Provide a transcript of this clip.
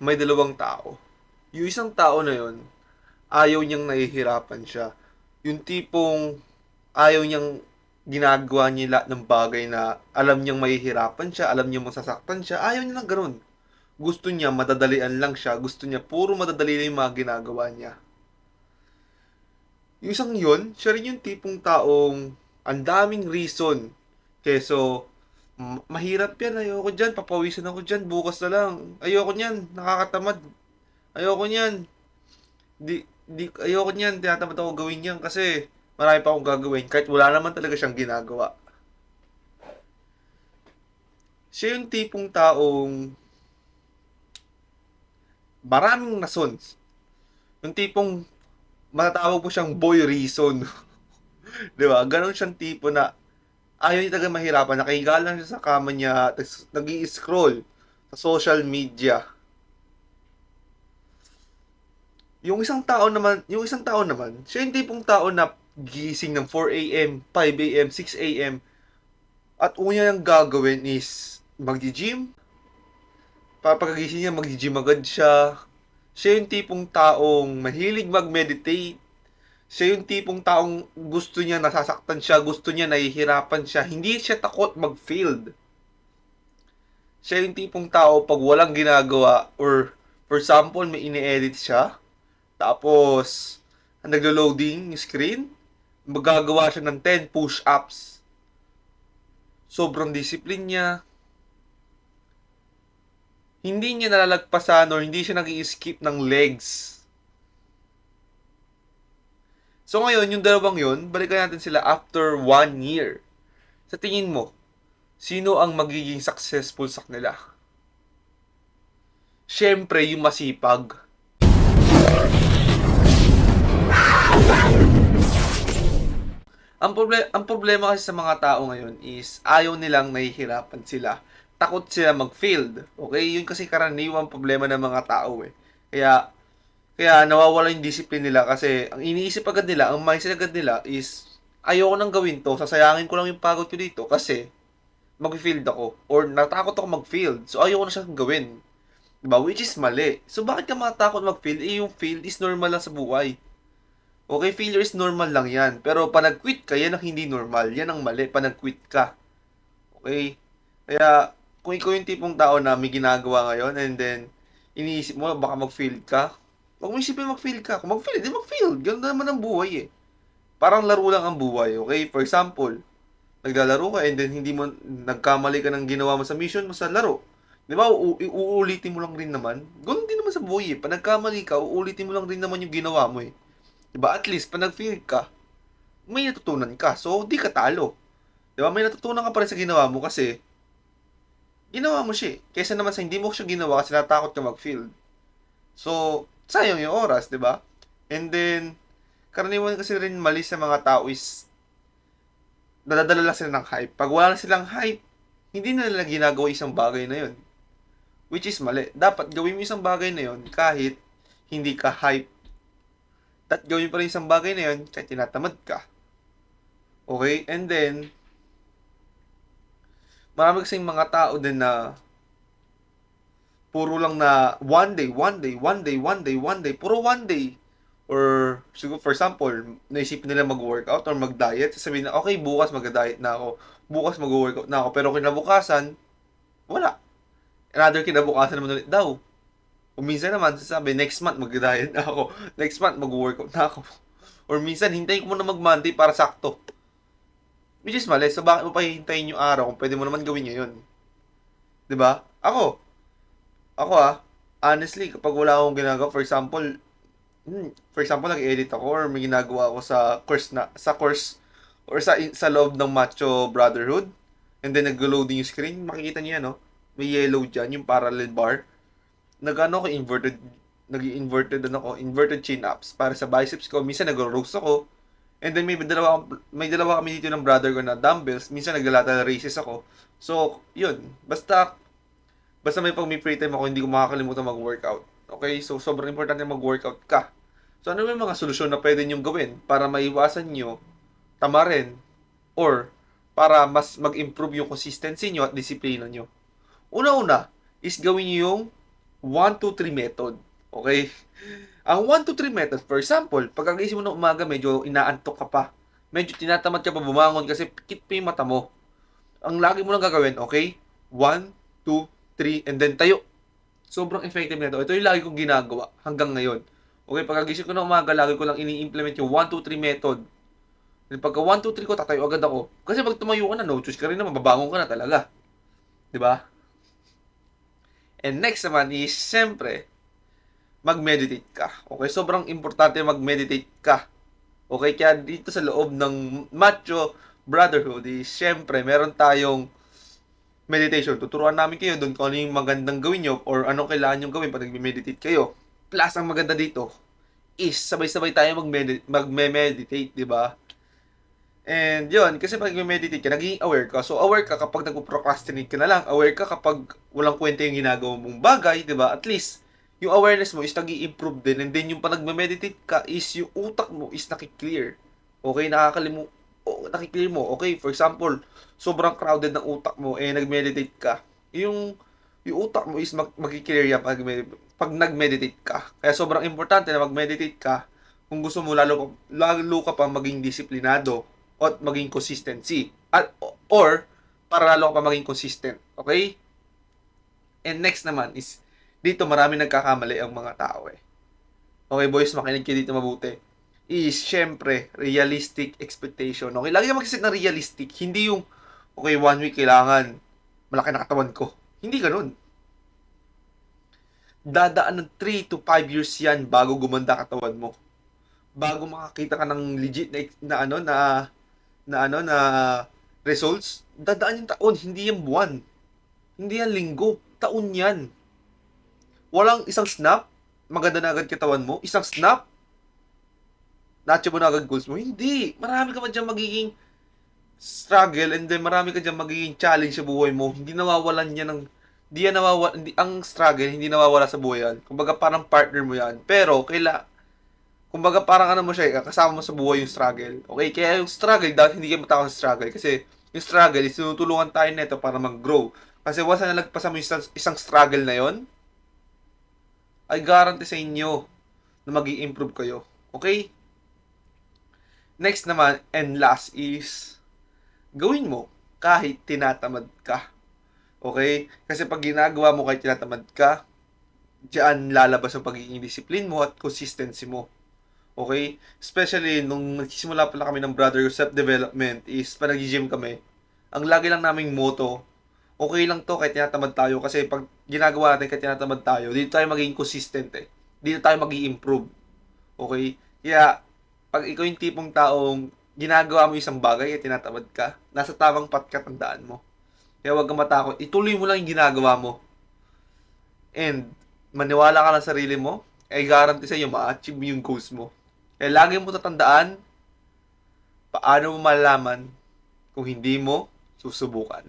may dalawang tao. Yung isang tao na yun, ayaw niyang nahihirapan siya. Yung tipong ayaw niyang ginagawa niya lahat ng bagay na alam niyang mahihirapan siya, alam niyang masasaktan siya. Ayaw niya ng ganun. Gusto niya madadalian lang siya. Gusto niya puro madadali lang yung mga ginagawa niya. Yung isang yun, siya rin yung tipong taong ang daming reason. Keso, mahirap yan, ayoko dyan, papawisan ako dyan, bukas na lang. Ayoko niyan, nakakatamad. Ayoko niyan, ayoko niyan, tinatamad ako gawin yan kasi marami pa akong gagawin kahit wala naman talaga siyang ginagawa. Siya yung tipong taong maraming rasons. Yung tipong matatawag mo siyang boy reason. Di ba? Ganon siyang tipo na ayaw niya talaga mahirapan. Nakahiga lang siya sa kama niya, nag scroll sa social media. Yung isang tao naman, siya yung tipong tao na gising ng 4 a.m., 5 a.m., 6 a.m. At una niyang gagawin is mag-gym. Pagkagising niya, mag-gym agad siya. Siya yung tipong taong mahilig mag-meditate. Siya yung tipong taong gusto niya nasasaktan siya, gusto niya nahihirapan siya. Hindi siya takot mag-failed. Siya yung tipong tao pag walang ginagawa or for example may ini-edit siya, tapos naglo-loading yung screen, magagawa siya ng 10 push-ups. Sobrang discipline niya. Hindi niya nalalagpasan or hindi siya nag-i-skip ng legs. So ngayon, yung dalawang yun, balikan natin sila after 1 year. Sa tingin mo, sino ang magiging successful sa kanila? Siyempre, yung masipag. Ang problema kasi sa mga tao ngayon is ayaw nilang nahihirapan sila. Takot sila mag-failed. Okay? Yun kasi karaniwang problema ng mga tao eh. Kaya nawawala yung discipline nila kasi ang iniisip agad nila, ang mindset agad nila is ayoko nang gawin to, sasayangin ko lang yung pagod ko dito kasi mag-failed ako or natakot ako mag-failed. So ayoko na siyang gawin. Diba? Which is mali. So bakit ka matakot mag-fail? Eh yung fail is normal lang sa buhay. Okay, failure is normal lang yan. Pero pa nag-quit ka, yan ang hindi normal. Yan ang mali, pa nag-quit ka. Okay? Kaya, kung ikaw yung tipong tao na may ginagawa ngayon and then, iniisip mo, baka mag-fail ka, huwag mo isipin mag-fail ka. Kung mag-fail, di mag-fail. Ganun naman ang buhay eh. Parang laro lang ang buhay, okay? For example, naglalaro ka and then hindi mo, nagkamali ka ng ginawa mo sa mission mo sa laro. Di ba, uulitin mo lang rin naman. Ganun din naman sa buhay eh. Pag nagkamali ka, uulitin mo lang rin naman yung ginawa mo eh. Diba? At least, pag nag-fail ka, may natutunan ka. So, di ka talo. Diba? May natutunan ka pa rin sa ginawa mo kasi ginawa mo siya eh. Kaysa naman sa hindi mo siya ginawa kasi natakot ka mag-fail. So, sayang yung oras, diba? And then, karaniwan kasi rin mali sa mga tao is nadadala lang sila ng hype. Pag wala lang silang hype, hindi na nila ginagawa isang bagay na yun. Which is mali. Dapat gawin mo isang bagay na yun kahit hindi ka hype. At gawin pa rin isang bagay na yun kahit tinatamad ka. Okay? And then, marami kasing mga tao din na puro lang na one day, one day, one day, one day, one day, puro one day. Or, siguro for example, naisipin nila mag-workout or mag-diet, sasabihin na, okay, bukas mag-diet na ako, bukas mag-workout na ako, pero kinabukasan, wala. Another kinabukasan naman ulit daw. O minsan naman, sasabi, next month mag-diet na ako, next month mag-workout na ako. Or minsan, hintayin ko muna mag-Monday para sakto. Which is mali. So, bakit mo pa hihintayin yung araw kung pwede mo naman gawin ngayon? 'Di ba? Ako honestly, kapag wala akong ginagawa, for example, nag-edit ako or may ginagawa ako sa course or sa loob ng Macho Brotherhood, and then nag-loading yung screen, makikita niyo yan, no? May yellow dyan, yung parallel bar. Nag-ano ako, inverted inverted chin-ups para sa biceps ko. Minsan nag-roast ako. And then may dalawa kami dito ng brother ko na dumbbells. Minsan naglalata races ako. So, yun. Basta may free time ako, hindi ko makakalimutan mag-workout. Okay? So, sobrang importante mag-workout ka. So, ano yung mga solusyon na pwede nyo gawin para maiwasan nyo tamarin or para mas mag-improve yung consistency nyo at disiplina nyo? Una-una is gawin nyo yung 1-2-3 method. Okay? Ang 1-2-3 method, for example, pagkagising mo ng umaga, medyo inaantok ka pa. Medyo tinatamad ka pa bumangon kasi pikit pa yung mata mo. Ang lagi mo lang gagawin, okay? 1-2-3, and then tayo. Sobrang effective nito. Ito yung lagi kong ginagawa hanggang ngayon. Okay, pagkagising ko ng umaga, lagi ko lang ini-implement yung 1-2-3 method. Then pagka 1-2-3 ko, tatayo agad ako. Kasi pag tumayo ka na, no choice ka rin na, mababangon ka na talaga. 'Di ba? And next naman is, siyempre, mag-meditate ka. Okay, sobrang importante mag-meditate ka. Okay, kaya dito sa loob ng Macho Brotherhood is, siyempre, meron tayong meditation. Tuturuan namin kayo doon kung ano yung magandang gawin nyo or ano kailangan nyo gawin pag nag-meditate kayo. Plus, ang maganda dito is sabay-sabay tayo mag-meditate, di ba? And yun, kasi pag meditate ka, naging aware ka. So, aware ka kapag nag-procrastinate ka na lang. Aware ka kapag walang kwenta yung ginagawa mong bagay, di ba? At least, yung awareness mo is nag-i-improve din. And then, yung pag nag-meditate ka is yung utak mo is nakiklear. Okay, nakiklear mo. Okay, for example, sobrang crowded ng utak mo, eh, nag-meditate ka. Yung utak mo is mag-clear yan pag nag-meditate ka. Kaya sobrang importante na mag-meditate ka kung gusto mo lalo ka pa maging disiplinado at maging consistency. Or para lalo ka pa maging consistent. Okay? And next naman is, dito marami nagkakamali ang mga tao eh. Okay boys, makinig kayo dito mabuti. Is, syempre, realistic expectation. Okay, lagi ka mag-set ng realistic. Hindi yung, okay, 1 week kailangan malaki na katawan ko. Hindi ganun. Dadaan ng 3 to 5 years yan bago gumanda katawan mo. Bago makakita ka ng legit na results, dadaan yung taon, hindi yung buwan. Hindi yan linggo, taon yan. Walang isang snap, maganda na agad katawan mo. Isang snap, na-achieve mo na agad goals mo. Hindi. Marami ka pa dyan magiging struggle and then marami ka dyan magiging challenge sa buhay mo. Hindi nawawalan yan ng ang struggle hindi nawawala sa buhay yan. Kumbaga parang partner mo yan. Pero kumbaga parang ano mo siya, kasama mo sa buhay yung struggle. Okay? Kaya yung struggle, dapat hindi kayo matakot sa struggle. Kasi yung struggle is tinutulungan tayo nito para mag-grow. Kasi once na nalagpasan mo yung isang struggle na yon, I guarantee sa inyo na mag-i-improve kayo. Okay? Next naman, and last is, gawin mo kahit tinatamad ka. Okay? Kasi pag ginagawa mo kahit tinatamad ka, diyan lalabas ang pagiging discipline mo at consistency mo. Okay? Especially nung nagsisimula pala kami ng Brother Self-Development is pa nag-gym kami. Ang lagi lang naming motto, okay lang to kahit tinatamad tayo kasi pag ginagawa natin kahit tinatamad tayo, dito tayo magiging consistent eh. Dito tayo mag-i-improve. Okay? Kaya, pag ikaw yung tipong taong ginagawa mo isang bagay at tinatamad ka, nasa tamang path ka, tandaan mo. Kaya huwag kang matakot. Ituloy mo lang yung ginagawa mo. And, maniwala ka lang sa sarili mo, ay guarantee sa iyo ma-achieve mo yung goals mo. Kaya lagi mo tatandaan, paano mo malalaman kung hindi mo susubukan.